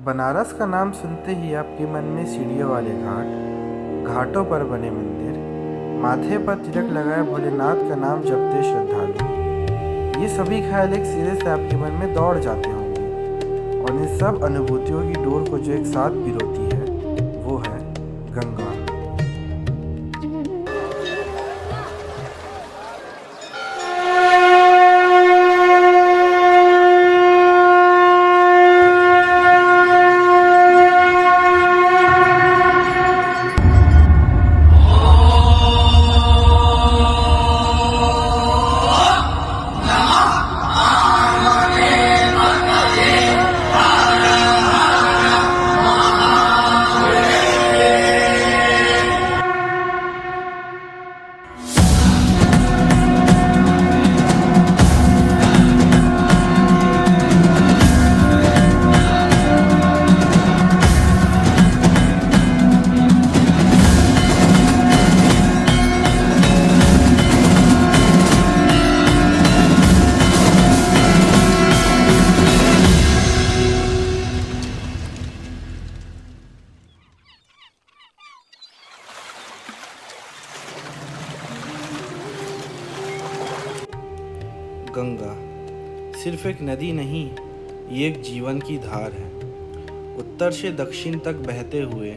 बनारस का नाम सुनते ही आपके मन में सीढ़ियों वाले घाट, घाटों पर बने मंदिर, माथे पर तिलक लगाए भोलेनाथ का नाम जपते श्रद्धालु, ये सभी ख्याल एक सिरे से आपके मन में दौड़ जाते होंगे। और इन सब अनुभूतियों की डोर को जो एक साथ पिरोती है, वो है गंगा। गंगा सिर्फ एक नदी नहीं, ये एक जीवन की धार है। उत्तर से दक्षिण तक बहते हुए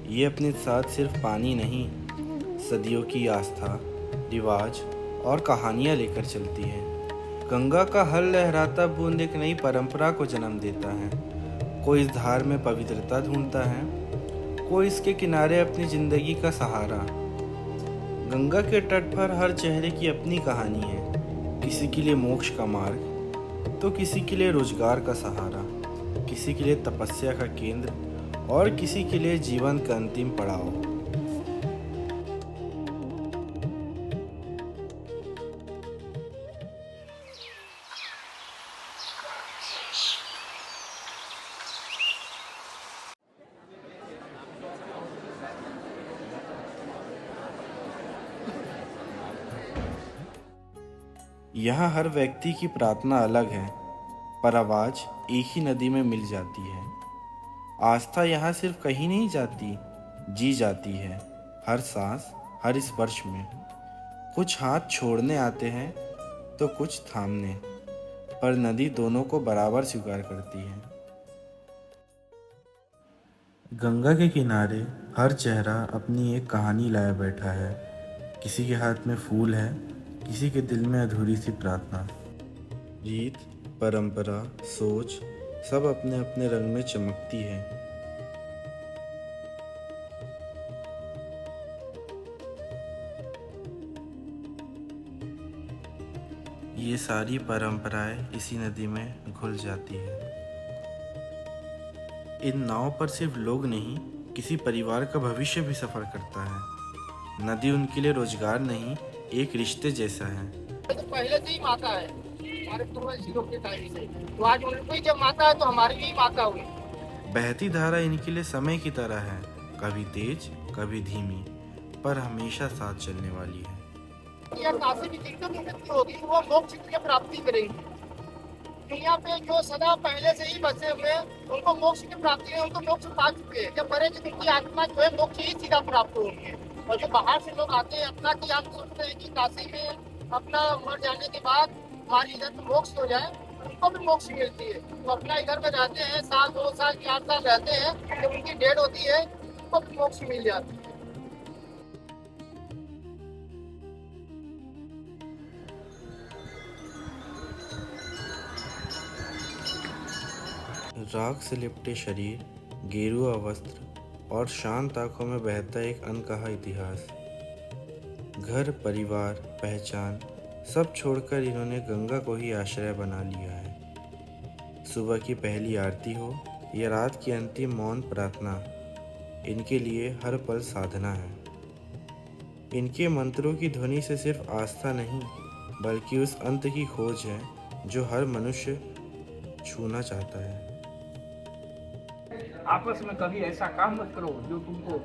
ये अपने साथ सिर्फ पानी नहीं, सदियों की आस्था, रिवाज और कहानियाँ लेकर चलती है। गंगा का हर लहराता बूंद एक नई परंपरा को जन्म देता है। कोई इस धार में पवित्रता ढूंढता है, कोई इसके किनारे अपनी जिंदगी का सहारा। गंगा के तट पर हर चेहरे की अपनी कहानी है। किसी के लिए मोक्ष का मार्ग, तो किसी के लिए रोजगार का सहारा, किसी के लिए तपस्या का केंद्र और किसी के लिए जीवन का अंतिम पड़ाव। यहाँ हर व्यक्ति की प्रार्थना अलग है, पर आवाज एक ही नदी में मिल जाती है। आस्था यहाँ सिर्फ कहीं नहीं जाती, जी जाती है हर सांस, हर स्पर्श में। कुछ हाथ छोड़ने आते हैं तो कुछ थामने, पर नदी दोनों को बराबर स्वीकार करती है। गंगा के किनारे हर चेहरा अपनी एक कहानी लाए बैठा है। किसी के हाथ में फूल है, किसी के दिल में अधूरी सी प्रार्थना। रीत, परंपरा, सोच सब अपने अपने रंग में चमकती है। ये सारी परंपराएं इसी नदी में घुल जाती है। इन नाव पर सिर्फ लोग नहीं, किसी परिवार का भविष्य भी सफर करता है। नदी उनके लिए रोजगार नहीं, एक रिश्ते जैसा है। तो पहले से ही माता है हमारे पूर्वजों के टाइम से, तो आज उनको ही जब माता है तो हमारी भी माता हुई। बहती धारा इनके लिए समय की तरह है, कभी तेज कभी धीमी, पर हमेशा साथ चलने वाली है। यह काशी की तीर्थों की मृत्यु होगी, वो मोक्ष की प्राप्ति करेंगे। दुनिया पे जो सदा पहले से ही बचे हुए उनको मोक्ष की प्राप्ति है, उनको मोक्ष पा चुके हैं। जब मरे तो उनकी आत्मा जो है मोक्ष ही सीधा प्राप्त होगी। और जो बाहर से लोग आते हैं अपना कि हम सोचते हैं कि काशी में अपना मर जाने के बाद हमारी इधर में मोक्ष हो जाए, उनको भी मोक्ष मिलती है। तो अपना इधर में रहते हैं, साल 2 साल 4 साल रहते हैं, जब उनकी डेट होती है उनको भी मोक्ष मिल जाती है। राख से लिपटे शरीर, गेरुआ वस्त्र और शांत आंखों में बहता एक अनकहा इतिहास। घर, परिवार, पहचान सब छोड़कर इन्होंने गंगा को ही आश्रय बना लिया है। सुबह की पहली आरती हो या रात की अंतिम मौन प्रार्थना, इनके लिए हर पल साधना है। इनके मंत्रों की ध्वनि से सिर्फ आस्था नहीं, बल्कि उस अंत की खोज है जो हर मनुष्य छूना चाहता है। आपस में कभी ऐसा काम मत करो जो तुमको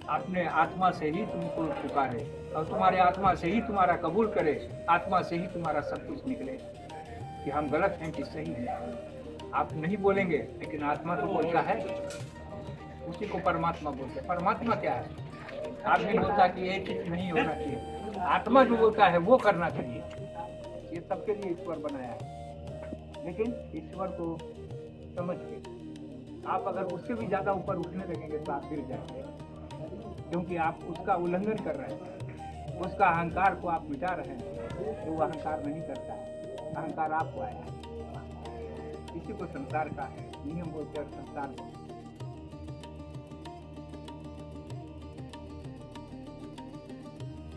अपने आत्मा से ही तुमको पुकारे और तुम्हारे आत्मा से ही तुम्हारा कबूल करे, आत्मा से ही तुम्हारा सब कुछ निकले कि हम गलत हैं कि सही हैं। आप नहीं बोलेंगे, लेकिन आत्मा तो बोलता है, उसी को परमात्मा बोलते हैं। परमात्मा क्या है? आदमी बोलता कि ये चीज नहीं होना चाहिए, आत्मा जो बोलता है वो करना चाहिए। ये सबके लिए ईश्वर बनाया है, लेकिन ईश्वर को समझ के आप अगर उससे भी ज्यादा ऊपर उठने लगेंगे तो आप गिर जाएंगे, क्योंकि आप उसका उल्लंघन कर रहे हैं, उसका अहंकार को आप मिटा रहे हैं। तो वो अहंकार नहीं करता है, अहंकार आपको आया है। इसी को संसार का नियम बोलते हैं, संसार बोलते हैं।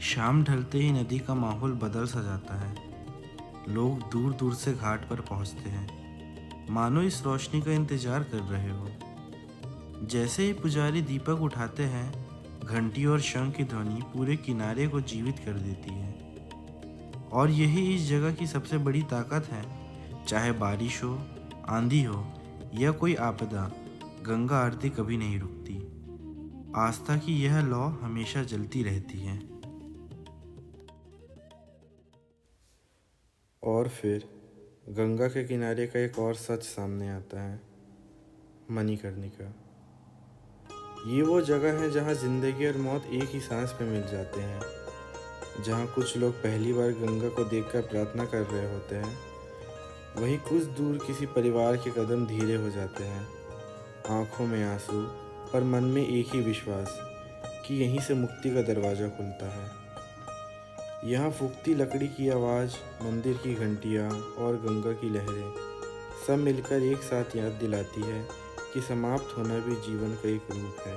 शाम ढलते ही नदी का माहौल बदल सा जाता है। लोग दूर दूर से घाट पर पहुंचते हैं, मानो इस रोशनी का इंतजार कर रहे हो। जैसे ही पुजारी दीपक उठाते हैं, घंटी और शंख की ध्वनि पूरे किनारे को जीवित कर देती है। और यही इस जगह की सबसे बड़ी ताकत है। चाहे बारिश हो, आंधी हो या कोई आपदा, गंगा आरती कभी नहीं रुकती। आस्था की यह लौ हमेशा जलती रहती है। और फिर गंगा के किनारे का एक और सच सामने आता है, मणिकर्णिका। ये वो जगह है जहाँ जिंदगी और मौत एक ही सांस पे मिल जाते हैं, जहाँ कुछ लोग पहली बार गंगा को देखकर प्रार्थना कर रहे होते हैं, वहीं कुछ दूर किसी परिवार के कदम धीरे हो जाते हैं, आंखों में आंसू पर मन में एक ही विश्वास कि यहीं से मुक्ति का दरवाज़ा खुलता है। यहाँ फूकती लकड़ी की आवाज़, मंदिर की घंटियाँ और गंगा की लहरें सब मिलकर एक साथ याद दिलाती है कि समाप्त होना भी जीवन का एक रूप है।